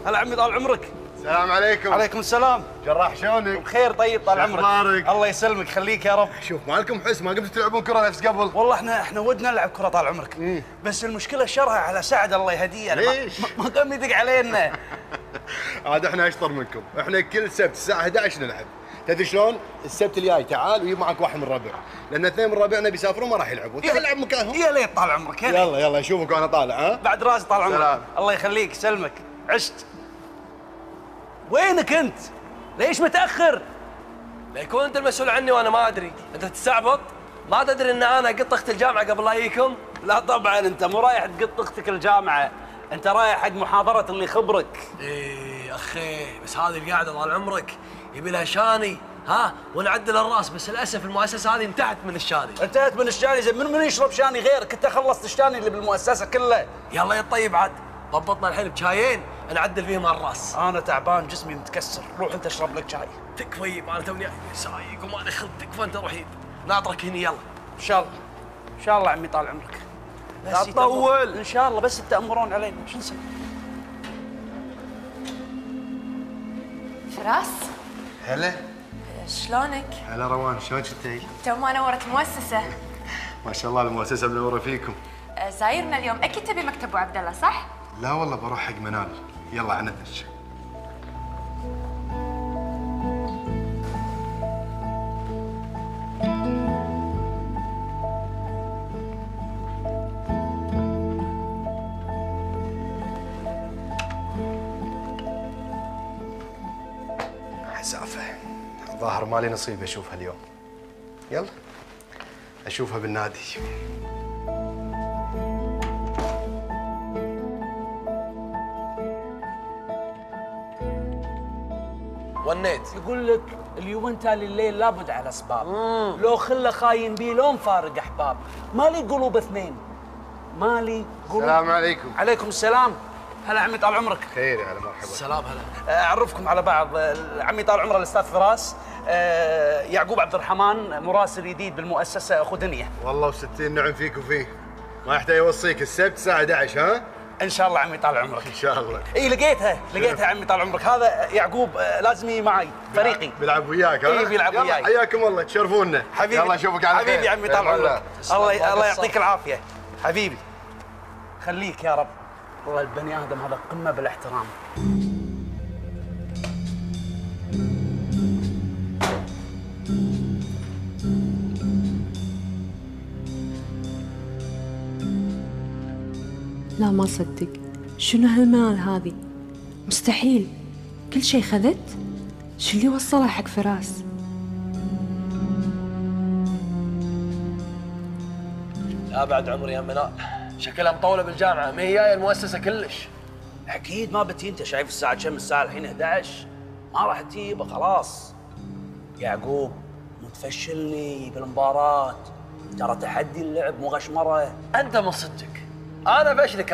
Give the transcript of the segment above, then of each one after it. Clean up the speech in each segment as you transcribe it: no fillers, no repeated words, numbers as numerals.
هلا عمي طال عمرك. السلام عليكم. عليكم السلام. جراح شلونك؟ بخير طيب طال عمرك. اخبارك؟ الله يسلمك خليك يا رب. شوف مالكم حس ما قمتوا تلعبون كره نفس قبل. والله احنا ودنا نلعب كره طال عمرك. بس المشكله شرها على سعد الله يهديه. ليش؟ ما قام يدق علينا. عاد احنا اشطر منكم، احنا كل سبت الساعه 11 نلعب. تدري شلون؟ السبت الجاي تعال ويجيب معك واحد من ربع، لان اثنين من ربعنا بيسافرون ما راح يلعبون، تعال العب مكانهم. يا ليت طال عمرك يا ليت. يلا يلا اشوفك وانا طالع. ها؟ بعد راسي طال عمرك. سلام. الله يخليك يسلمك. عشت. وينك انت؟ ليش متاخر؟ لا يكون انت المسؤول عني وانا ما ادري، انت تستعبط؟ ما تدري ان انا قط اخت الجامعه قبل لا يجيكم؟ لا طبعا انت مو رايح تقط اختك الجامعه، انت رايح حق محاضره اللي يخبرك. ايه اخي بس هذه القاعده طال عمرك يبي لها شاني، ها ونعدل الراس، بس للاسف المؤسسه هذه انتهت من الشاني. انتهت من الشاني؟ زين من يشرب شاني غيرك؟ انت خلصت الشاني اللي بالمؤسسه كله. يلا يا طيب عاد ضبطنا الحين بشايين نعدل فيهم الراس. انا تعبان جسمي متكسر، روح انت اشرب لك شاي. تكفى انا توني سايق وما دخلت، تكفى انت روح ناطرك هنا يلا. ان شاء الله ان شاء الله عمي طال عمرك. لا تطول ان شاء الله، بس تأمرون علينا شو نسوي؟ فراس هلا. شلونك؟ هلا روان شلونك انتي؟ تو ما نورت مؤسسة. ما شاء الله المؤسسه منوره فيكم. زايرنا اليوم، اكيد تبي مكتب ابو عبد الله صح؟ لا والله بروح حق منال. يلا عندك. حسافه الظاهر مالي نصيب اشوفها اليوم. يلا اشوفها بالنادي. ونيت يقول لك اليومنتال الليل لابد على اسباب. لو خله خاين بيه لو مفارق احباب. مالي قلوب اثنين، مالي قلوب. السلام عليكم. عليكم السلام. هلا عمي طال عمرك. خير هلا مرحبا. السلام هلا. اعرفكم على بعض، عمي طال عمره الاستاذ فراس، يعقوب عبد الرحمن مراسل جديد بالمؤسسه اخو دنيا. والله و60 نعم فيك وفيه. ما يحتاج اوصيك السبت الساعه 11. ها؟ ان شاء الله عمي طال عمرك. ان شاء الله. اي لقيتها عمي طال عمرك. هذا يعقوب لازم يجي معي فريقي. بيلعب وياك. ها؟ اي بيلعب وياي. حياكم الله تشرفونا. حبيبي يلا اشوفك على خير. حبيبي عمي طال عمرك. الله يعطيك العافيه حبيبي. خليك يا رب. والله البني ادم هذا قمه بالاحترام. لا ما صدق، شنو هالمال هذه؟ مستحيل، كل شيء خذت؟ شو اللي وصلها حق فراس؟ لا بعد عمري يا منال، شكلها مطولة بالجامعة، ما هي جاية المؤسسة كلش. اكيد ما بتجي، انت شايف الساعه كم؟ الساعه الحين 11، ما راح تجيبه خلاص. يعقوب متفشلني بالمباراه، ترى تحدي اللعب مو غشمره. أنت من صدقك، أنا بشلك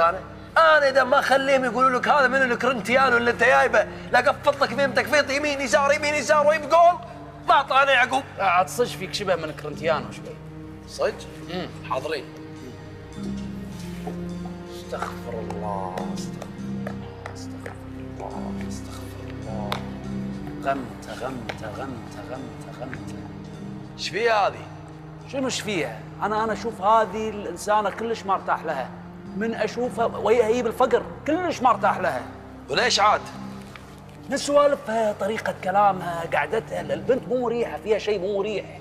أنا إذا ما أخليهم يقولوا لك هذا من الكرنتيانو اللي أنت جايبه، لا قفلت لك فيهم تكفيط يمين يسار يمين يسار ويب جول، ما أعطانا يعقوب. عاد صج فيك شبه من كرنتيانو شوي. صج؟ حاضرين. استغفر الله استغفر الله. غمت. ايش فيها هذه؟ شنو ايش فيها؟ انا اشوف هذه الانسانه كلش ما ارتاح لها، من اشوفها وهي هي بالفقر كلش ما ارتاح لها. وليش عاد؟ من سوالفها، طريقه كلامها، قعدتها، البنت مو مريحه، فيها شيء مو مريح.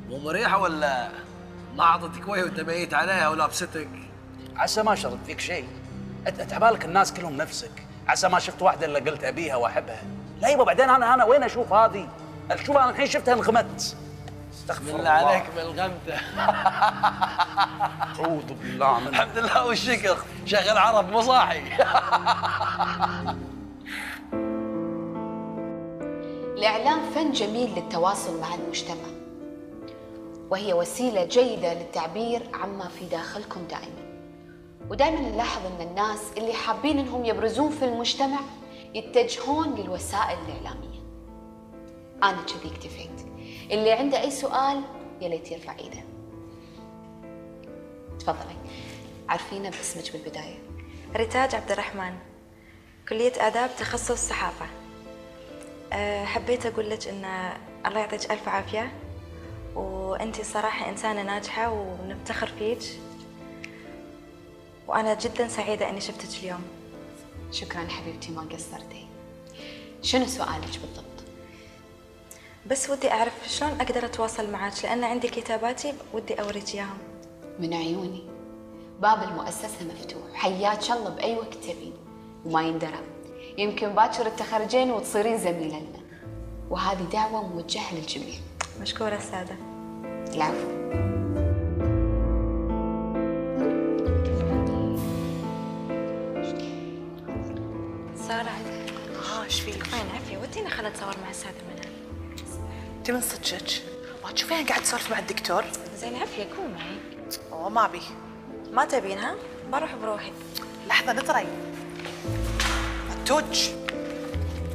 مو مريحة ولا ما أعطتك وجه وأنت ميت عليها ولابستك؟ عسى ما شرط فيك شيء، انت عبالك الناس كلهم نفسك، عسى ما شفت واحده الا قلت ابيها واحبها. لا يبا بعدين انا وين اشوف هذه؟ شوف انا الحين شفتها انغمت. استغفر الله عليك من الغمته. اعوذ بالله منك. الحمد لله والشكر، شغل عرب مو صاحي. الإعلام فن جميل للتواصل مع المجتمع، وهي وسيلة جيدة للتعبير عما في داخلكم دائما. ودائما نلاحظ ان الناس اللي حابين انهم يبرزون في المجتمع يتجهون للوسائل الإعلامية. أنا كذي اكتفيت، اللي عنده أي سؤال يا ليت يرفع إيده. تفضلي، عرفينا باسمك بالبداية. ريتاج عبد الرحمن. كلية آداب تخصص صحافة. حبيت أقول لك إن الله يعطيك ألف عافية، وأنتي صراحة إنسانة ناجحة ونفتخر فيك، وأنا جدا سعيدة إني شفتك اليوم. شكرا حبيبتي، ما قصرتي. شنو سؤالك بالضبط؟ بس ودي أعرف شلون أقدر أتواصل معك، لأن عندي كتاباتي ودي أوريك إياهم. من عيوني، باب المؤسسة مفتوح، حياك الله بأي وقت تبين، وما يندرى يمكن باكر تخرجين وتصيرين زميلة لنا، وهذه دعوة موجهة للجميع. مشكورة السادة. العفو. سارة، ايش فيك؟ وين عافية؟ ودينا خلنا نتصور مع السادة منال. انت من صدقك؟ ما تشوفين قاعد تسولف مع الدكتور؟ زين عافية، كون معي. اوه ما بي. ما تبينها؟ بروح بروحي. لحظة نطري. توج.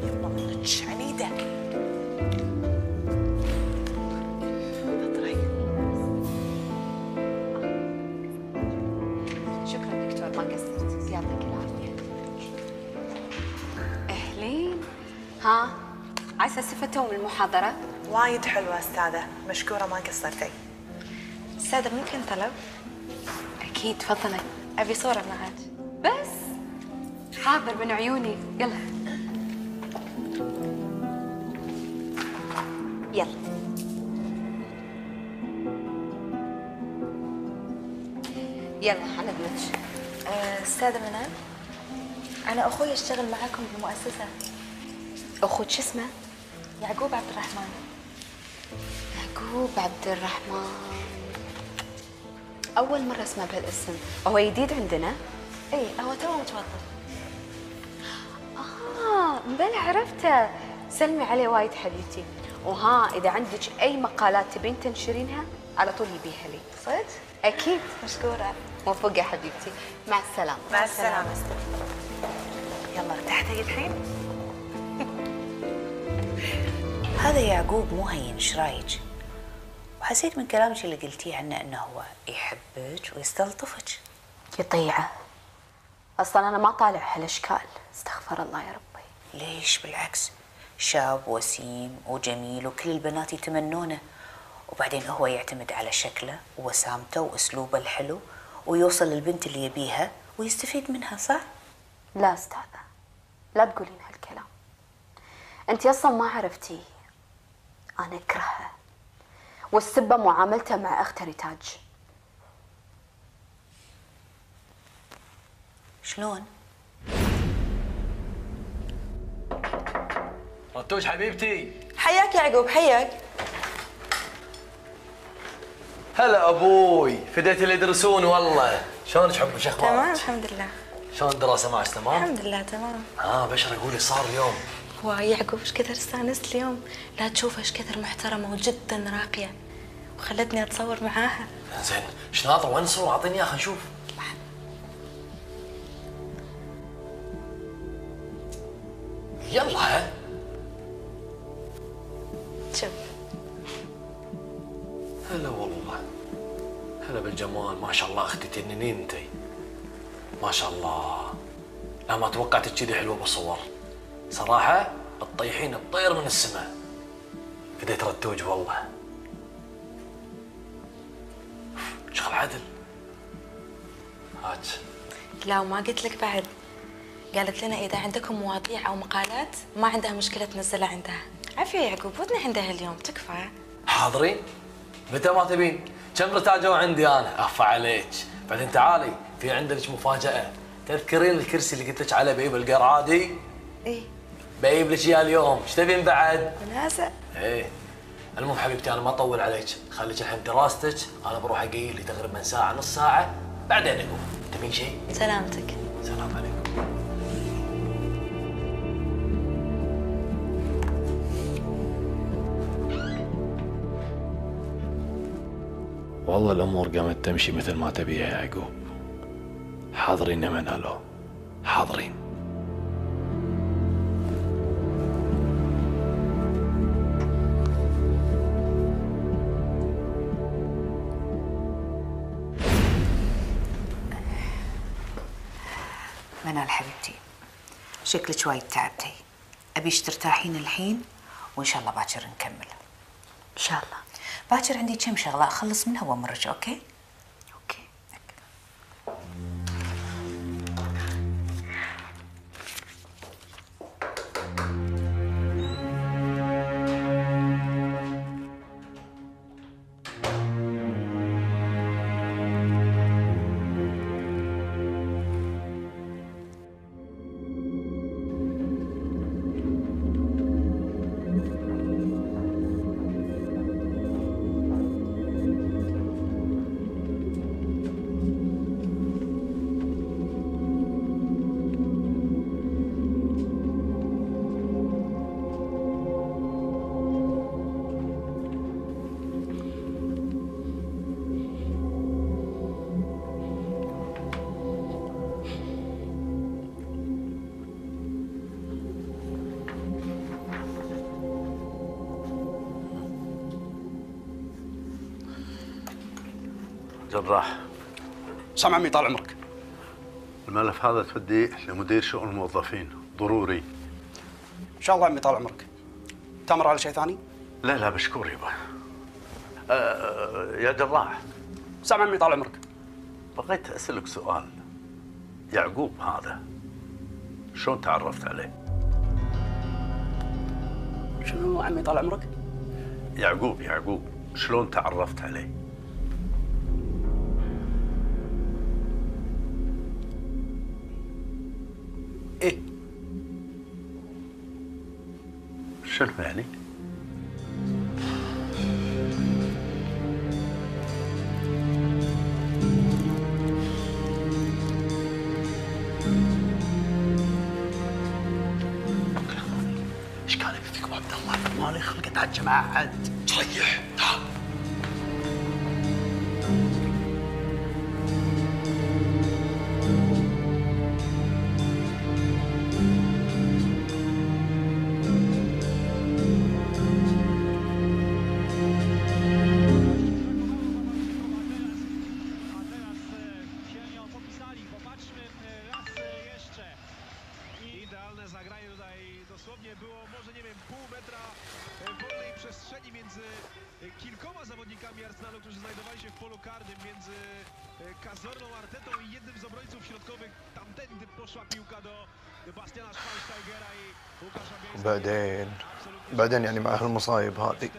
يلا منك عنيدة. نطري. شكرا دكتور، ما قصرت، يعطيك العافية. أهلين. ها؟ عايزة استفدتوا من المحاضرة؟ وايد حلوة استاذة، مشكورة ما قصرتي. السادة ممكن طلب؟ أكيد، تفضلي. أبي صورة معك. بس حاضر من عيوني، يلا يلا. يلا على ابنك. أستاذة منال، أنا أخوي يشتغل معاكم بالمؤسسة. أخوك شو اسمه؟ يعقوب عبد الرحمن. يعقوب عبد الرحمن، أول مرة أسمع بهالاسم. هو جديد عندنا؟ إيه، هو تو متوظف. بلى عرفته. سلمي عليه وايد حبيبتي. وها إذا عندك أي مقالات تبين تنشرينها على طول يبيها لي. صدق؟ أكيد. مشكورة. موفقة حبيبتي، مع السلامة. مع السلامة استاذ. يلا ارتحتي الحين؟ هذا يعقوب مو هين، ايش رايك؟ وحسيت من كلامك اللي قلتيه عنه انه هو يحبك ويستلطفك. يطيعه. أصلا أنا ما طالع هالأشكال، استغفر الله يا ربي. ليش؟ بالعكس، شاب وسيم وجميل وكل البنات يتمنونه، وبعدين هو يعتمد على شكله ووسامته واسلوبه الحلو ويوصل للبنت اللي يبيها ويستفيد منها، صح؟ لا أستاذة، لا تقولين هالكلام. أنت أصلا ما عرفتي أنا أكرهها، والسبة معاملته مع أخته ريتاج. شلون؟ رتوش حبيبتي. حياك يا يعقوب، حياك. هلا ابوي، فديت اللي يدرسون والله. شلونك حبك؟ شو اخبارك؟ تمام الحمد لله. شلون الدراسه معك تمام؟ الحمد لله تمام. بشر يقول لي صار اليوم. ويعقوب ايش كثر استانست اليوم، لا تشوف ايش كثر محترمة وجدا راقية، وخلتني اتصور معاها. زين، ايش ناطر؟ وين الصورة؟ اعطيني اياها نشوف. يلا. شوف. هلا والله، هلا بالجمال، ما شاء الله اختي تنينين انتي، ما شاء الله. لا ما توقعتك كذي حلوه بالصور صراحه، تطيحين الطير من السماء. فديت رتوج والله. شغل عدل. هات. لا وما قلت لك بعد، قالت لنا اذا عندكم مواضيع او مقالات ما عندها مشكلة تنزلها عندها. عافية يا يعقوب، ودنا عندها اليوم، تكفى. حاضرين؟ متى ما تبين؟ كم رتاجة عندي انا؟ افا عليك. بعدين تعالي، في عندك مفاجأة. تذكرين الكرسي اللي قلت لك عليه بيب القرعادي؟ ايه بيب لك اياه اليوم، ايش تبين بعد؟ منازع. ايه. المهم حبيبتي انا ما اطول عليك، خليك الحين دراستك، انا بروح اقيل لي تقريبا ساعة نص ساعة، بعدين اقوم. تبين شيء؟ سلامتك. سلام عليكم. والله الامور قامت تمشي مثل ما تبيها يا يعقوب. حاضرين يا منالو، حاضرين. منال حبيبتي، شكلك وايد تعبتي. ابيش ترتاحين الحين وان شاء الله باكر نكمل. ان شاء الله. باكر عندي كم شغله اخلص منها وامرك. اوكي؟ اوكي. جراح، سامع عمي طال عمرك. الملف هذا توديه لمدير شؤون الموظفين ضروري. ان شاء الله عمي طال عمرك. تامر على شيء ثاني؟ لا بشكور يبا. يا جراح، سامع عمي طال عمرك. بغيت اسالك سؤال. يعقوب هذا شلون تعرفت عليه؟ شنو عمي طال عمرك؟ يعقوب شلون تعرفت عليه؟ ايه شنو يعني؟ ايش كان يبي فيك ابو عبد الله؟ مالي خلق اتعجى مع احد. تريح تعال. بعدين يعني مع هالمصايب هذه.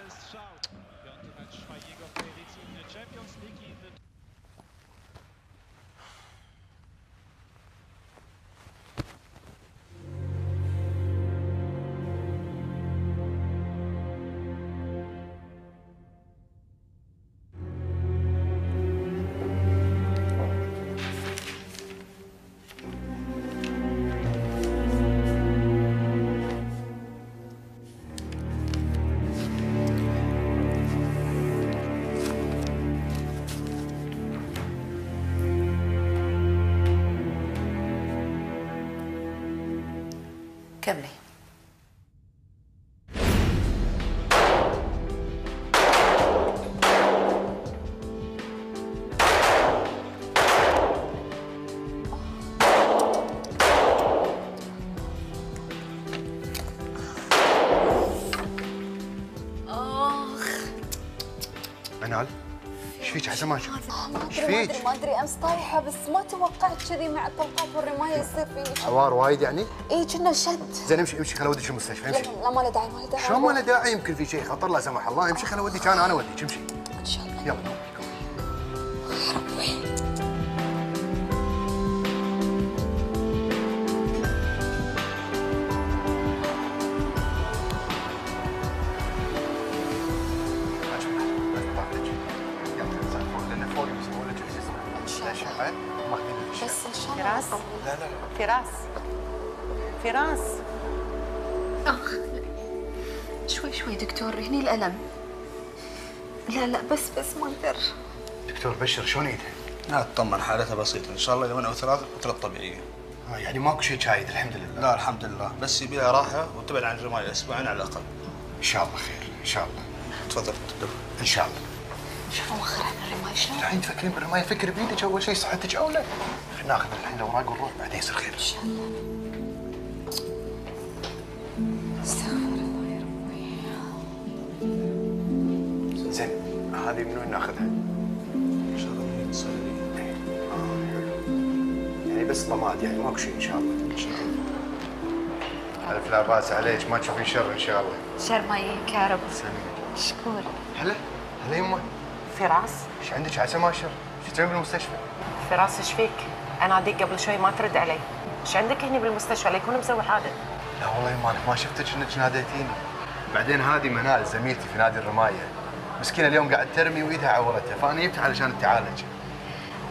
كملي. منال، ايش فيك حسن؟ ايش فيك؟ ما ادري امس طايحه بس ما توقعت كذي مع الطلقات والرمايه يصير فيني. حوار وايد يعني؟ اي كنا شد. زين امشي خل اوديك المستشفى. امشي. لا ما له داعي ما له داعي. شلون ما له داعي؟ يمكن في شيء خطر لا سمح الله. امشي خل اوديك انا اوديك. امشي. ان شاء الله. يلا. يا ربي. بس ان شاء الله. فراس. لا فراس. اخ شوي دكتور هني الالم. لا بس ما اقدر. دكتور بشر شلون ايدها؟ لا تطمن حالتها بسيطة ان شاء الله يومين او ثلاثة تطلع طبيعية. يعني ماكو شيء شايد الحمد لله. لا الحمد لله بس يبي لها راحة وتبعد عن الرماية اسبوعين على الاقل. ان شاء الله خير ان شاء الله. تفضل ان شاء الله. شلون وخر عن الرماية شلون؟ الحين تفكرين بالرماية فكري بيدك اول شيء صحتك اولى. خلينا ناخذ الحين الاوراق ونروح بعدين يصير خير. ان شاء الله. استغفر الله يا ربي. زين هذه من وين ناخذها؟ ان شاء الله نصلي. حلو. يعني بس ضماد يعني ماكو شيء ان شاء الله. ان شاء الله. الف لا باس عليك، ما تشوفين شر ان شاء الله. شر ما يجيك يا رب. سلامك. مشكور. هلا هلا يمه. فراس ايش عندك عسى ما شر؟ ايش تسوين بالمستشفى؟ فراس ايش فيك؟ انا عديك قبل شوي ما ترد علي. ايش عندك هني بالمستشفى؟ ليكون مسوي حادث. لا والله يما انا ما شفتك انك ناديتيني. بعدين هذه منال زميلتي في نادي الرمايه. مسكينه اليوم قاعد ترمي وايدها عورتها، فانا جبتها علشان تعالج.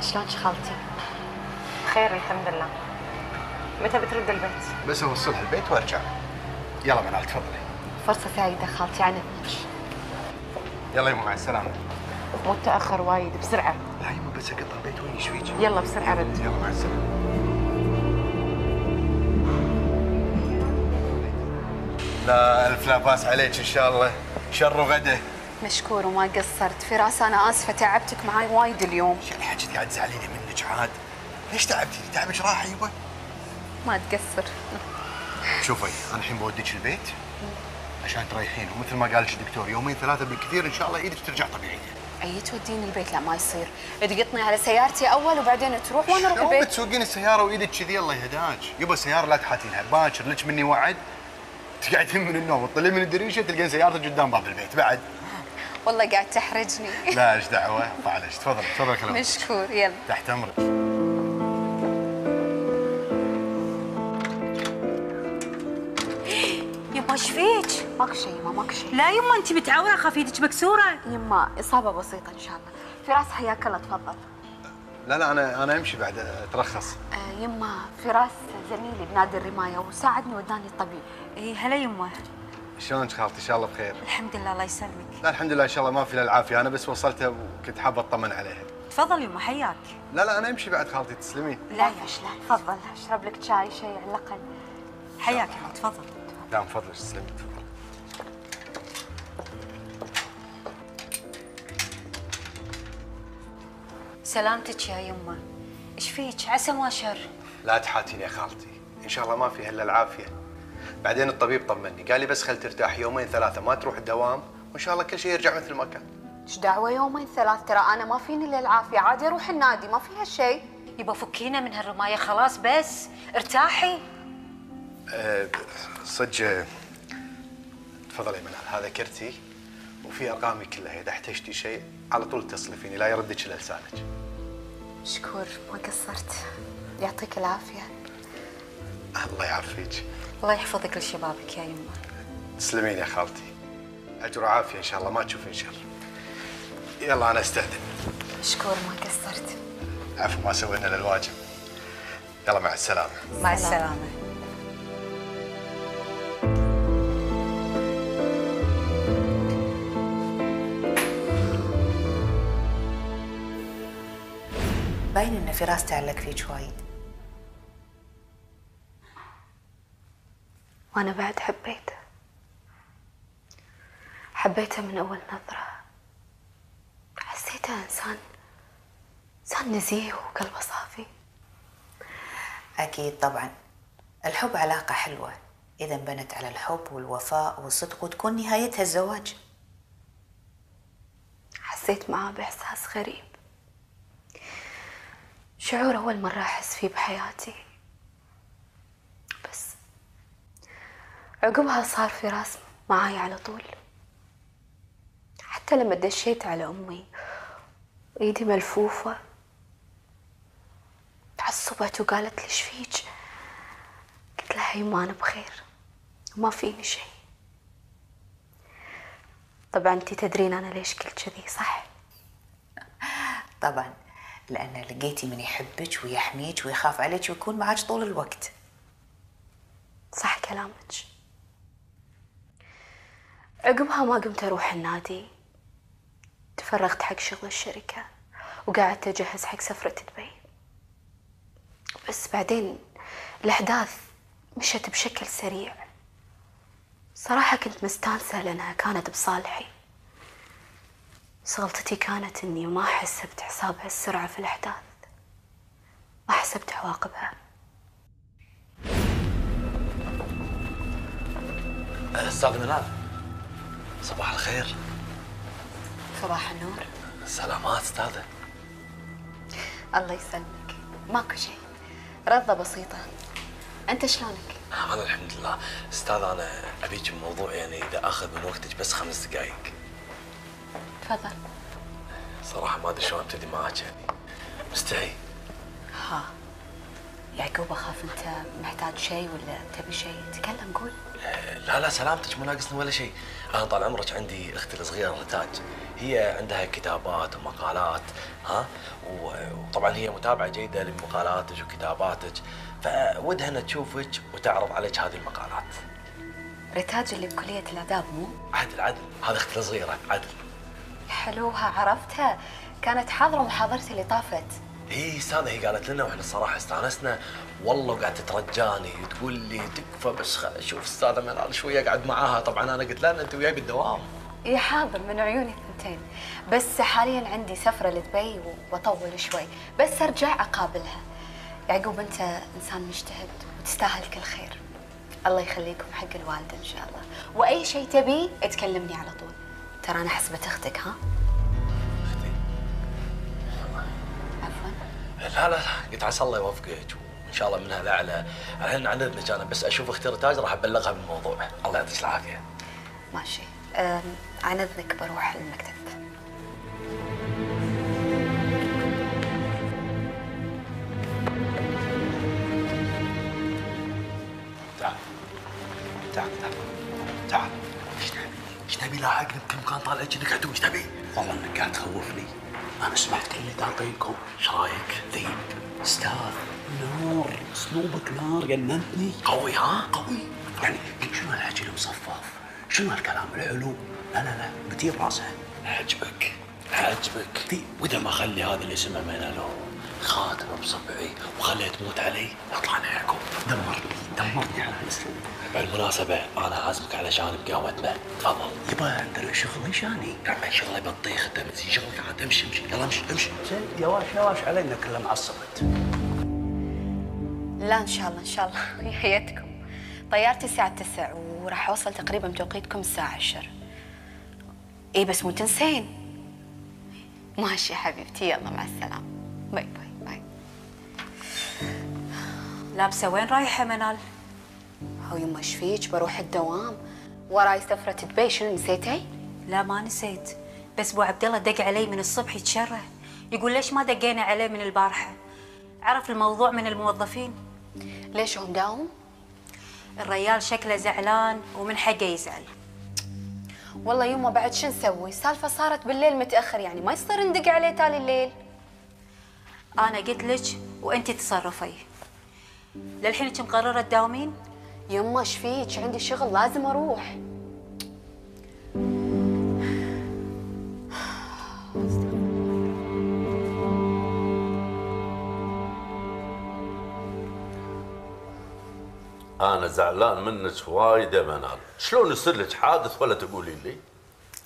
شلونك خالتي؟ بخير الحمد لله. متى بترد البيت؟ بس اوصلها البيت وارجع. يلا منال تفضلي. فرصة سعيدة خالتي عنك. يلا يما مع السلامه. مو تاخر وايد بسرعه. لا يما بس اقطع البيت وين ايش فيك؟ يلا بسرعه رد. يلا مع السلامه. لا الف لا باس عليك ان شاء الله. شر غدا. مشكور وما قصرت. فراس انا اسفة تعبتك معاي وايد اليوم. شو الحاجة قاعد تزعليني منك عاد؟ ليش تعبتيني؟ تعبك راحة يبا. ما تقصر. شوفي انا الحين بوديك البيت عشان تريحين، ومثل ما قال لك الدكتور يومين ثلاثة بالكثير ان شاء الله ايدك ترجع طبيعية. اي توديني البيت؟ لا ما يصير. تقطني على سيارتي اول وبعدين تروح وانا اروح شلون البيت. بتسوقين السيارة وايدك كذي؟ الله يهداك. يبا السيارة لا تحاتينها باكر، لك مني وعد. تقعدين من النوم تطلعين من الدريشة تلقين سيارتك قدام باب البيت بعد. والله قاعد تحرجني. لا ايش دعوة؟ معلش تفضل تفضل كلام. مشكور يلا. تحت امرك. يما ايش فيك؟ ماكو شيء يما ماكو شيء. لا يما انت متعوره، خفيتك مكسوره. يما اصابة بسيطة ان شاء الله. فراس حياك الله تفضل. لا انا امشي بعد اترخص. يما فراس زميلي بنادي الرماية وساعدني وداني الطبيب. اي هلا يما. شلونك خالتي؟ ان شاء الله بخير. الحمد لله الله يسلمك. لا الحمد لله ان شاء الله ما في الا العافيه، انا بس وصلتها وكنت حابه اطمن عليها. تفضل يما حياك. لا انا امشي بعد خالتي تسلمين. لا فيش لا تفضل. اشرب لك شاي شيء على الاقل. حياك يما تفضل. لا من فضلك تسلمي تفضل. سلامتك يا يما. ايش فيك؟ عسى ما شر. لا تحاتيني يا خالتي، ان شاء الله ما فيها الا العافيه. بعدين الطبيب طمني قال لي بس خل ترتاح يومين ثلاثه ما تروح الدوام وان شاء الله كل شيء يرجع مثل ما كان. ايش دعوة يومين ثلاث؟ ترى انا ما فيني الا العافية، عادي اروح النادي ما فيها شيء. يبا فكينا من هالرمايه خلاص بس ارتاحي. صدق تفضلي يا منال، هذا كرتي وفي ارقامي كلها، اذا احتجتي شيء على طول اتصلي فيني لا يردك الا لسانك. مشكور ما قصرت. يعطيك العافية. الله يعافيك. الله يحفظك لشبابك يا يما. تسلمين يا خالتي. اجر وعافيه ان شاء الله ما تشوفين شر. يلا انا استاذن. مشكور ما قصرت. عفوا ما سوينا الا الواجب. يلا مع السلامه. مع السلامه. باين ان فراس تعلق فيك وايد. وانا بعد حبيته. حبيته من اول نظرة. حسيته انسان نزيه وقلبه صافي. اكيد طبعا. الحب علاقة حلوة اذا انبنت على الحب والوفاء والصدق وتكون نهايتها الزواج. حسيت معاه باحساس غريب، شعور اول مرة احس فيه بحياتي. بس عقبها صار فراس معاي على طول. حتى لما دشيت على امي ايدي ملفوفة تعصبت وقالت لي ايش فيك؟ قلت لها يما انا بخير وما فيني شيء. طبعا انتي تدرين انا ليش قلت كذي صح؟ طبعا لان لقيتي من يحبك ويحميك ويخاف عليك ويكون معك طول الوقت. صح كلامك. عقبها ما قمت اروح النادي، تفرغت حق شغل الشركة وقعدت اجهز حق سفرة دبي. بس بعدين الاحداث مشت بشكل سريع. صراحة كنت مستانسة لانها كانت بصالحي. بس غلطتي كانت اني ما حسبت حساب هالسرعة في الاحداث، ما حسبت عواقبها. استاذ منال، صباح الخير. صباح النور. سلامات استاذه. الله يسلمك. ماكو شيء، رضة بسيطة. أنت شلونك؟ انا الحمد لله. استاذ انا ابيك بموضوع يعني اذا اخذ من وقتك بس 5 دقائق. تفضل. صراحه ما ادري شلون ابتدي معاك يعني، مستحي. ها يعقوب، أخاف أنت محتاج شيء ولا تبي شيء، تكلم قول. لا لا سلامتك، مو ناقصني ولا شيء. انا طال عمرك عندي اختي الصغيره رتاج، هي عندها كتابات ومقالات، ها، وطبعا هي متابعه جيده لمقالاتك وكتاباتك، فودها انها تشوفك وتعرض عليك هذه المقالات. رتاج اللي بكلية الآداب مو؟ عدل، هذه اختي الصغيره عدل. حلوها، عرفتها، كانت حاضرة محاضرتي اللي طافت. اي استاذه، هي قالت لنا واحنا الصراحه استانسنا والله، وقعدت ترجاني وتقول لي تكفى بس خل اشوف استاذه منال شويه اقعد معاها. طبعا انا قلت لها انت وياي بالدوام. يا حاضر، من عيوني الثنتين، بس حاليا عندي سفرة لدبي وبطول شوي، بس ارجع اقابلها. يعقوب انت انسان مجتهد وتستاهل كل خير. الله يخليكم حق الوالده ان شاء الله، واي شيء تبي تكلمني على طول. ترى انا حسبة اختك. ها؟ لا لا قلت عسى الله يوفقك وان شاء الله منها الاعلى. الحين عندنا انا بس اشوف اختي رتاج راح ابلغها بالموضوع. الله يعطيك العافيه. ماشي. عن اذنك بروح المكتب. تعال تعال تعال تعال. ايش تبي لاحقني بكل مكان طالع كأنك عدو؟ ايش تبي؟ والله انك قاعد تخوفني. انا سمعت كل اللي داقينكم. ايش رايك؟ ذيب. استاذ نار، اسلوبك نار، جننتني. قوي ها؟ قوي. يعني شنو هالحكي المصفف؟ شنو هالكلام الحلو؟ لا لا لا، بتجيب راسها. عجبك عجبك. واذا ما خلي هذا اللي اسمه منالو خاتم بصبعي وخليه تموت علي، اطلع انا يعقوب. دمرني على هالاسلوب. بالمناسبة أنا عازمك علشان بقهوتنا، تفضل. يبا عندنا شغل شاني. عمي شغله بطيخ، انت بتزين شغلك عاد. امشي يلا امشي. زين يواش علينا كلها معصبت. لا ان شاء الله يا حياتكم. طيارتي الساعة 9 وراح اوصل تقريبا بتوقيتكم الساعة 10. اي بس مو تنسين. ماشي يا حبيبتي، يلا مع السلامة. باي باي باي. لابسة وين رايحة منال؟ هو يما ايش فيك؟ بروح الدوام، وراي سفرة دبي. شنو نسيتي؟ لا ما نسيت، بس ابو عبد الله دق علي من الصبح يتشره، يقول ليش ما دقينا عليه من البارحة؟ عرف الموضوع من الموظفين. ليش هو مداوم؟ الريال شكله زعلان ومن حقه يزعل. والله يما بعد شو نسوي؟ السالفة صارت بالليل متأخر، يعني ما يصير ندق عليه تالي الليل. أنا قلت لك وأنت تصرفي. للحين أنت مقررة تداومين؟ يما ايش فيك؟ عندي شغل لازم اروح. انا زعلان منك وايد يا منال. شلون يصير لك حادث ولا تقولي لي؟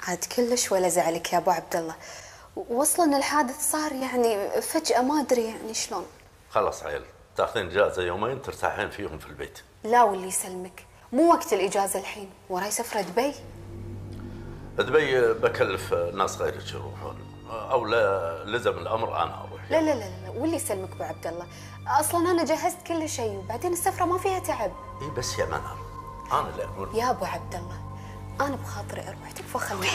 عاد كلش ولا زعلك يا ابو عبد الله، واصلا الحادث صار يعني فجأة، ما ادري يعني شلون. خلاص عيل، تاخذين اجازه يومين ترتاحين فيهم في البيت. لا واللي يسلمك، مو وقت الاجازه الحين، وراي سفره دبي. دبي بكلف ناس غيرك يروحون، او لا لزم الامر انا اروح. لا لا لا لا، واللي يسلمك ابو عبد الله، اصلا انا جهزت كل شيء، وبعدين السفره ما فيها تعب. اي بس يا منال انا اللي اقول. يا ابو عبد الله انا بخاطري اروح، تكفى خليني.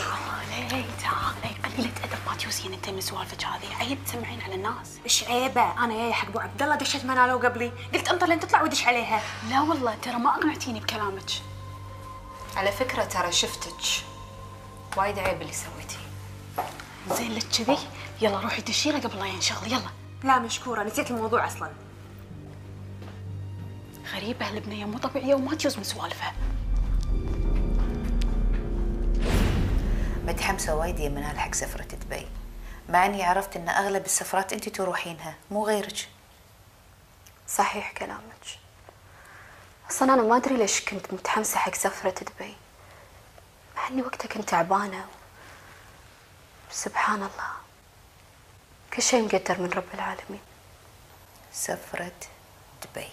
ليه تعالي قليلة ادب، ما تيوسين انت من سوالفك هذه، عيب تسمعين على الناس. ايش عيبه؟ انا جايه حق ابو عبد الله، دشت منالو قبلي، قلت انطر لين تطلع ودش عليها. لا والله ترى ما اقنعتيني بكلامك. على فكره ترى شفتك، وايد عيب اللي سويتيه. زين لك كذي، يلا روحي دشيره قبل لا ينشغل. يلا. لا مشكوره، نسيت الموضوع اصلا. غريبه هالبنيه، مو طبيعيه وما تيوز من سوالفها. متحمسه وايد يا منال حق سفره دبي، مع اني عرفت ان اغلب السفرات انت تروحينها مو غيرك. صحيح كلامك، اصلا انا ما ادري ليش كنت متحمسه حق سفره دبي، مع اني وقتها كنت تعبانه. سبحان الله، كل شيء مقدر من رب العالمين. سفره دبي.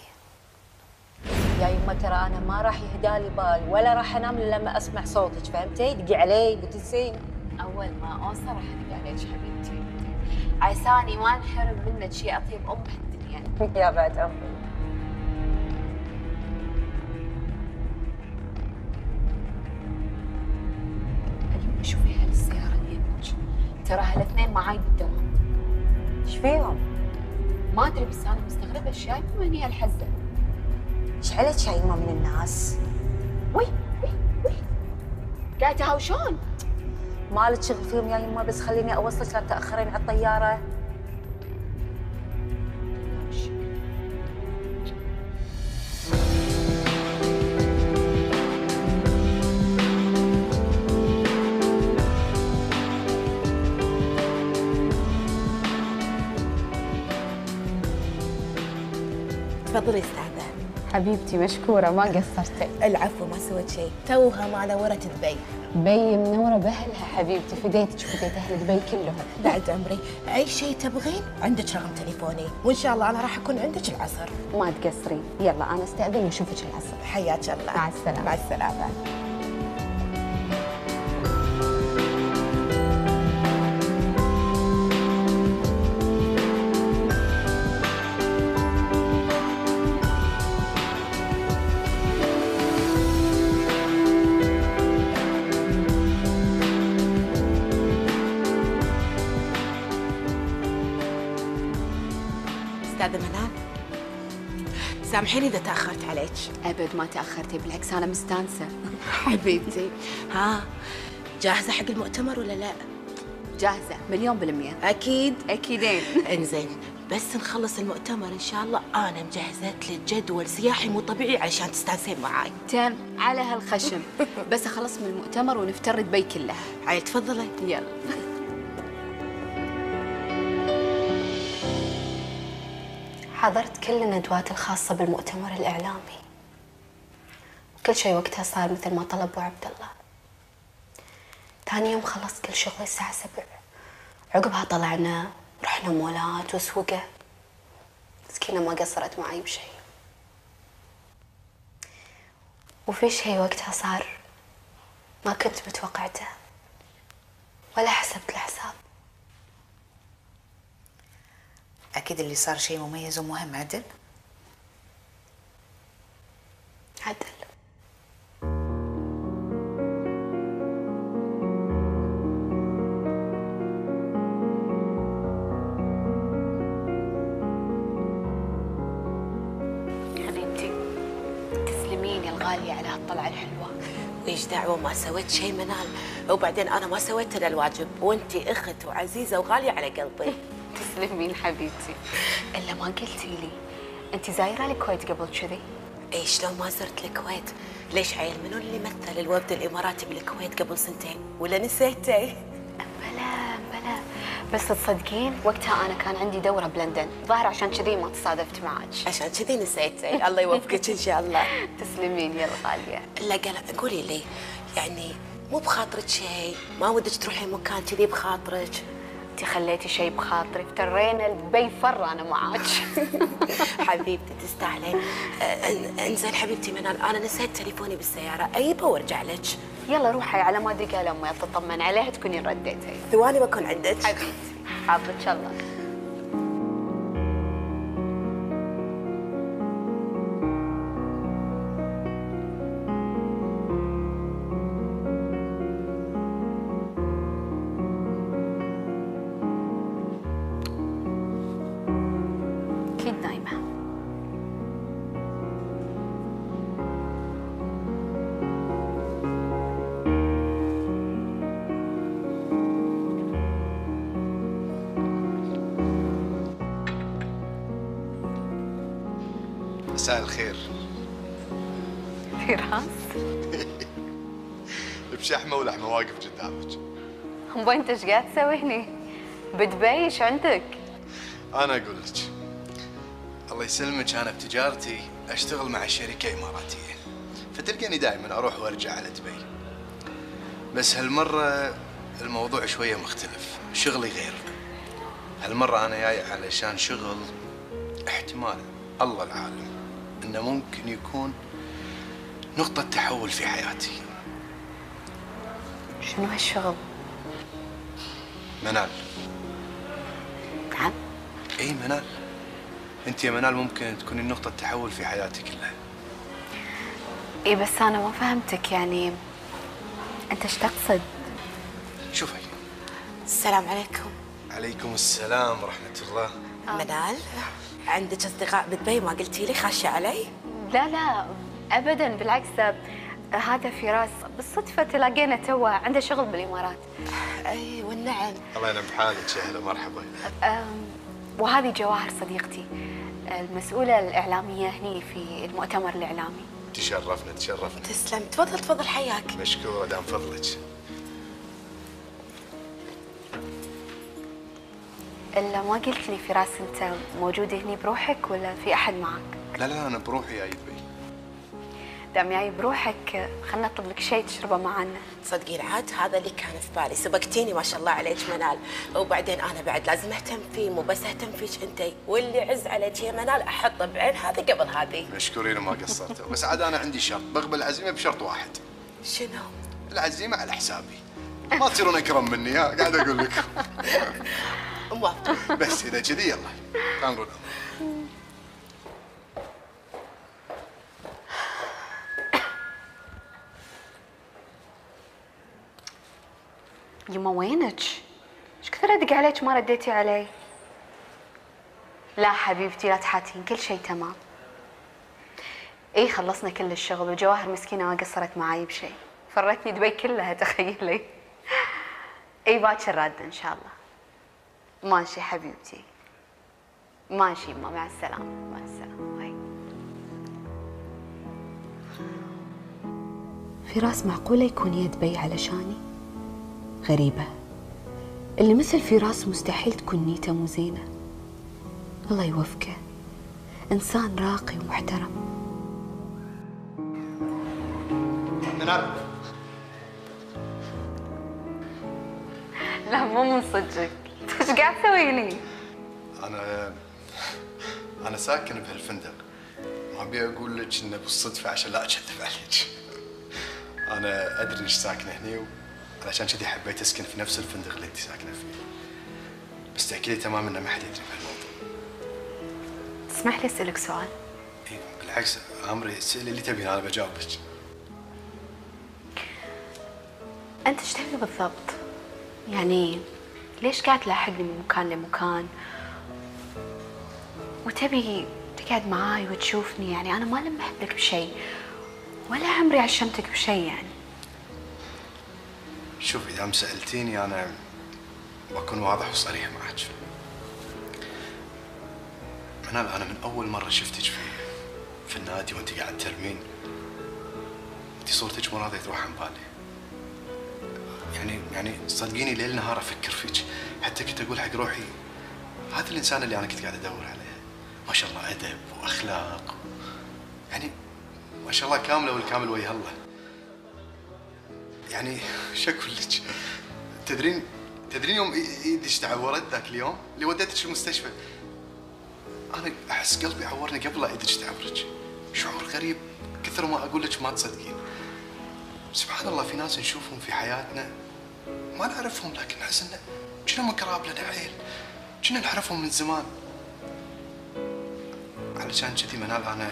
يا يما ترى انا ما راح يهدالي بال ولا راح انام الا لما اسمع صوتك، فهمتي؟ دقي علي بتنسين. اول ما اوصل راح ادق عليك حبيبتي، عساني ما انحرم منك شيء اطيب ام الدنيا. يا بعد عمري. اليوم شوفي هالسيارة اللي يمك، ترى هالاثنين معاي بالدوام. ايش فيهم؟ ما ادري بس انا مستغربة ايش جايبهم هني هالحزة. ايش عليك يا يما من الناس؟ وي قاعد تهاوشون. مالك شغل فيهم يا يما، بس خليني اوصلك لا تاخرين على الطيارة. تفضلي استاذة. حبيبتي مشكورة ما قصرتي. العفو ما سويت شيء، توها ما نورت دبي. دبي منورة بأهلها حبيبتي، فديتك وفديت أهل دبي كلهم. بعد عمري، أي شيء تبغين عندك رقم تليفوني، وإن شاء الله أنا راح أكون عندك العصر. ما تقصرين، يلا أنا استأذن وأشوفك العصر. حياك الله. مع السلامة. مع السلامة. أستاذة منال، سامحيني إذا تأخرت عليك. أبد ما تأخرتي، بالعكس أنا مستانسة. حبيبتي، ها جاهزة حق المؤتمر ولا لا؟ جاهزة 100%. أكيد؟ أكيدين. إنزين، بس نخلص المؤتمر إن شاء الله أنا مجهزت لك جدول سياحي مو طبيعي علشان تستانسين معاي. تم على هالخشم. بس أخلص من المؤتمر ونفتر دبي كلها. عيل تفضلي. يلا. حضرت كل الندوات الخاصة بالمؤتمر الإعلامي، وكل شيء وقتها صار مثل ما طلب أبو عبد الله. ثاني يوم خلصت كل شغلي الساعة 7، عقبها طلعنا رحنا مولات وسوقة. مسكينة ما قصرت معي بشيء. وفي شيء وقتها صار ما كنت متوقعته ولا حسبت الحساب. أكيد اللي صار شيء مميز ومهم. عدل؟ عدل. حبيبتي تسلميني الغالية على هالطلعة الحلوة. وإيش دعوة ما سويت شيء منال، وبعدين أنا ما سويت إلا الواجب، وأنتي أخت وعزيزة وغالية على قلبي. تسلمين حبيبتي. إلا ما قلتي لي أنت زايرة الكويت قبل كذي؟ إيه شلون ما زرت الكويت؟ ليش عيل منو اللي مثل الوفد الإماراتي بالكويت قبل سنتين؟ ولا نسيتي؟ بلا بس تصدقين وقتها أنا كان عندي دورة بلندن، ظاهر عشان كذي ما تصادفت معك. عشان كذي نسيتي. الله يوفقك إن شاء الله. تسلمين يا الغالية. لا قولي لي، يعني مو بخاطرك شيء؟ ما ودك تروحي مكان كذي بخاطرك؟ انت خليتي شيء بخاطري، افترينا لدبي فر انا معاك. حبيبتي تستاهلين. انزين حبيبتي منال، انا نسيت تليفوني بالسياره، اجيبه وارجع لك. يلا روحي على ما ادري قال امي تطمن عليها تكونين رديتي. ثواني بكون عندك حبيبتي. حافظك الله. أكيد نايمة. مساء الخير. فراس. بشحمة ولحمة واقف قدامك. أمبا أنت إيش قاعد تسوي هني؟ بدبي إيش عندك؟ أنا أقول لك، الله يسلمك، أنا بتجارتي أشتغل مع شركة إماراتية، فتلقاني دائما أروح وأرجع على دبي. بس هالمرة الموضوع شوية مختلف، شغلي غير. هالمرة أنا جاي علشان شغل احتمال الله العالم انه ممكن يكون نقطة تحول في حياتي. شنو هالشغل؟ منال. نعم؟ اي منال. انت يا منال ممكن تكونين نقطة تحول في حياتي كلها. اي بس انا ما فهمتك، يعني انت ايش تقصد؟ شوفي. السلام عليكم. عليكم السلام ورحمة الله. منال، عندك اصدقاء بدبي ما قلتي لي، خاشة علي؟ لا لا ابدا، بالعكس هذا فراس بالصدفه تلاقينا توا، عنده شغل بالامارات. اي والنعم. الله ينعم بحالك، يا هلا مرحبا. وهذه جواهر صديقتي المسؤوله الاعلاميه هني في المؤتمر الاعلامي. تشرفنا. تسلم، تفضل تفضل، حياك. مشكورة دام فضلك. الا ما قلت لي فراس، انت موجود هني بروحك ولا في احد معك؟ لا انا بروحي جاي دبي. دام جاي بروحك خلنا نطلب لك شيء تشربه معنا. تصدقين عاد هذا اللي كان في بالي، سبقتيني ما شاء الله عليك منال. وبعدين انا بعد لازم اهتم فيه، مو بس اهتم فيك انتي، واللي عز عليك يا منال احطه بعين هذه قبل هذه. مشكورين ما قصرتوا، بس عاد انا عندي شرط، بقبل العزيمة بشرط واحد. شنو؟ العزيمة على حسابي، ما تصيرون اكرم مني، ها قاعد اقول لكم. موافقة. بس اذا كذي يلا تعالوا نروح. يما وينك؟ ايش كثر ادق عليك ما رديتي علي؟ لا حبيبتي لا تحاتين، كل شيء تمام. اي خلصنا كل الشغل، وجواهر مسكينه ما قصرت معاي بشيء، فرتني دبي كلها تخيلي. اي باكر راده ان شاء الله. ماشي حبيبتي، ماشي يما، مع السلامه. مع السلامه. باي. فراس معقوله يكون يا دبي علشاني؟ غريبة، اللي مثل فراس مستحيل تكون نيته مو زينة. الله يوفقه، إنسان راقي ومحترم. منال. لا مو من صدقك، ايش قاعد تسوي هني؟ أنا ساكن بهالفندق، ما أبي أقول لك إنه بالصدفة عشان لا أكذب عليك. أنا أدري إنك ساكنة هني، علشان كذي حبيت اسكن في نفس الفندق اللي انت ساكنه فيه. بس تاكدي تماما انه ما حد يدري بهالموضوع. تسمح لي اسالك سؤال؟ اي بالعكس، امري اسالي اللي تبين، انا بجاوبك. انت ايش تبي بالضبط؟ يعني ليش قاعد تلاحقني من مكان لمكان وتبي تقعد معاي وتشوفني؟ يعني انا ما لمحت لك بشيء ولا عمري عشمتك بشيء. يعني شوفي اذا سالتيني انا بكون واضح وصريح معك. منال، انا من اول مره شفتك في النادي وانت قاعد ترمين، انت صورتك مو راضيه تروح عن بالي. يعني صدقيني ليل نهار افكر فيك، حتى كنت اقول حق روحي هذا الانسان اللي انا كنت قاعد ادور عليه. ما شاء الله ادب واخلاق، يعني ما شاء الله كامله والكامل وجه الله. يعني شو اقول لك؟ تدرين يوم ايدك تعورت ذاك اليوم اللي وديتك المستشفى، انا احس قلبي عورني قبل لا ايدك تعورك. شعور غريب، كثر ما اقول لك ما تصدقين. سبحان الله، في ناس نشوفهم في حياتنا ما نعرفهم، لكن نحس انه كنا من قراب لنا عيل، كنا نعرفهم من زمان. علشان كذي منال، انا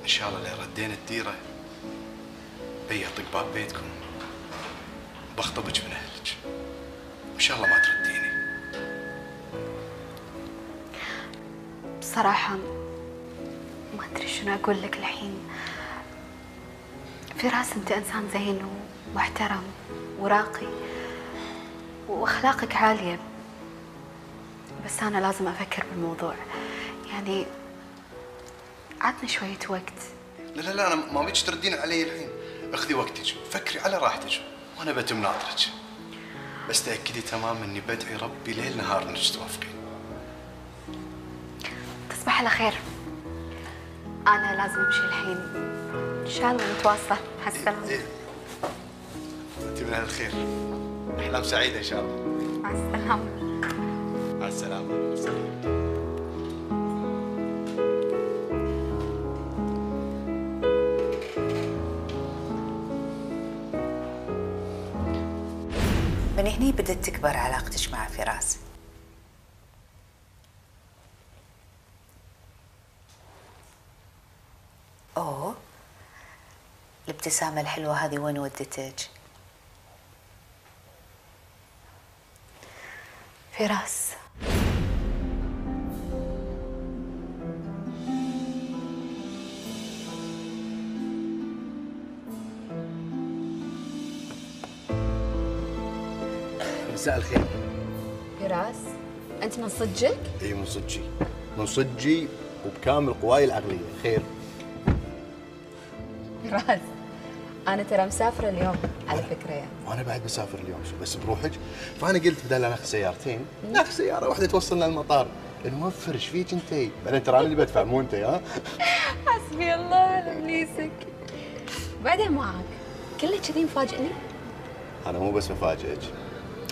ان شاء الله اللي ردينا الديره بي اطق باب بيتكم بخطبك من اهلك، ان شاء الله ما ترديني. بصراحة ما ادري شنو اقول لك الحين. فراس انت انسان زين ومحترم وراقي واخلاقك عالية، بس انا لازم افكر بالموضوع. يعني عطني شوية وقت. لا انا ما ابيك تردين علي الحين، اخذي وقتك، فكري على راحتك، وانا بتم ناطرك. بس تاكدي تماما اني بدعي ربي ليل نهار انك توافقين. تصبح على خير. انا لازم امشي الحين، ان شاء الله نتواصل. مع السلامة. انت من اهل الخير، احلام سعيدة ان شاء الله. مع السلامة. مع السلامة. من هني بدت تكبر علاقتك مع فراس. اوه، الابتسامة الحلوة هذه وين ودتك؟ فراس، مساء الخير. فراس، أنت من صدقك؟ اي من صدقي، من صدقي وبكامل قواي العقلية. خير. فراس، أنا ترى مسافرة اليوم على فكرة يعني. وانا بعد بسافر اليوم، شو بس بروحك؟ فانا قلت بدل لا ناخذ سيارتين ناخذ سيارة واحدة توصلنا المطار. نوفر، ايش فيك انتي؟ بعدين ترى انا اللي بدفع مو انتي. ها؟ حسبي الله على ابليسك. بعدين معاك كله كذي مفاجئني. انا مو بس مفاجئك،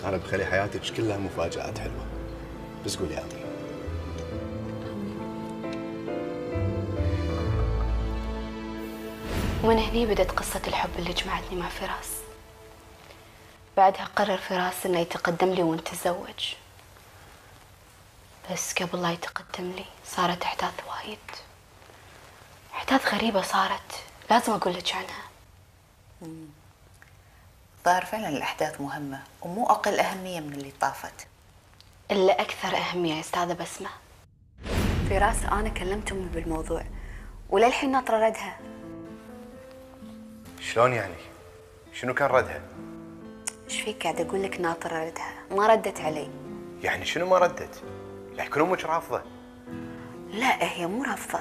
انا بخلي حياتك كلها مفاجآت حلوة. بس قولي امين. ومن هني بدت قصة الحب اللي جمعتني مع فراس. بعدها قرر فراس انه يتقدم لي ونتزوج، بس قبل لا يتقدم لي صارت احداث وايد، احداث غريبة صارت، لازم اقول لك عنها. ظاهر فعلا الاحداث مهمة ومو اقل اهمية من اللي طافت. الا اكثر اهمية يا استاذة بسمة. فراس انا كلمت امي بالموضوع وللحين ناطرة ردها. شلون يعني؟ شنو كان ردها؟ ايش فيك قاعدة اقول لك ناطرة ردها، ما ردت علي. يعني شنو ما ردت؟ لا يكون امك رافضة. لا هي مو رافضة،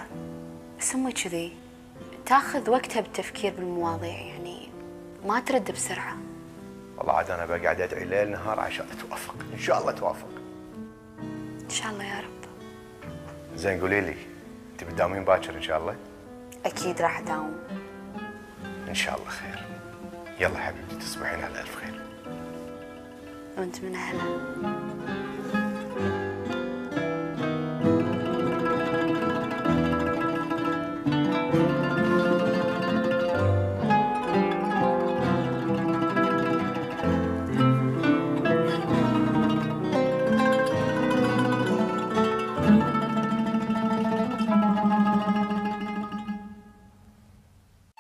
بس امي كذي تاخذ وقتها بالتفكير بالمواضيع، يعني ما ترد بسرعة. والله عاد انا بقعد ادعي ليل نهار عشان توافق، ان شاء الله توافق. ان شاء الله يا رب. زين قولي لي، انت بتداومين باكر ان شاء الله؟ اكيد راح اداوم. ان شاء الله خير. يلا حبيبتي تصبحين على الف خير. وانت من اهله.